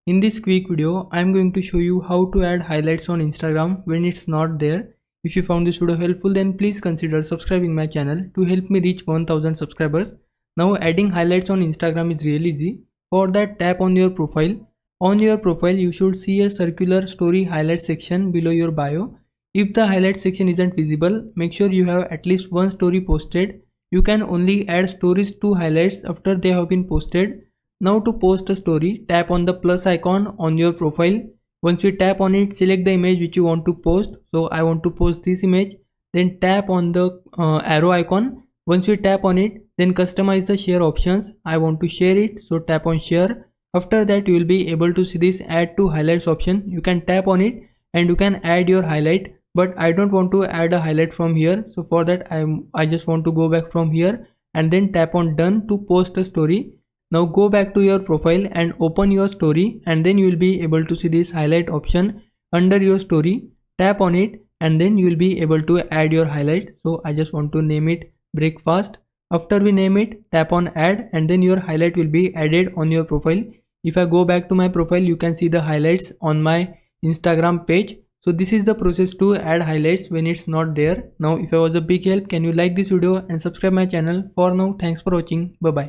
In this quick video, I am going to show you how to add highlights on Instagram when it's not there. If you found this video helpful, then please consider subscribing my channel to help me reach 1000 subscribers. Now adding highlights on Instagram is really easy. For that, tap on your profile. On your profile, you should see a circular story highlight section below your bio. If the highlight section isn't visible, make sure you have at least one story posted. You can only add stories to highlights after they have been posted. Now to post a story, tap on the plus icon on your profile. Once you tap on it, select the image which you want to post. So I want to post this image. Then tap on the arrow icon. Once you tap on it, then customize the share options. I want to share it, so tap on share. After that, you will be able to see this add to highlights option. You can tap on it and you can add your highlight, but I don't want to add a highlight from here. So for that, I just want to go back from here and then tap on done to post a story. Now go back to your profile and open your story, and then you will be able to see this highlight option under your story. Tap on it and then you will be able to add your highlight. So I just want to name it breakfast. After we name it, tap on add and then your highlight will be added on your profile. If I go back to my profile, you can see the highlights on my Instagram page. So this is the process to add highlights when it's not there. Now if I was a big help, can you like this video and subscribe my channel. For now, thanks for watching. Bye bye.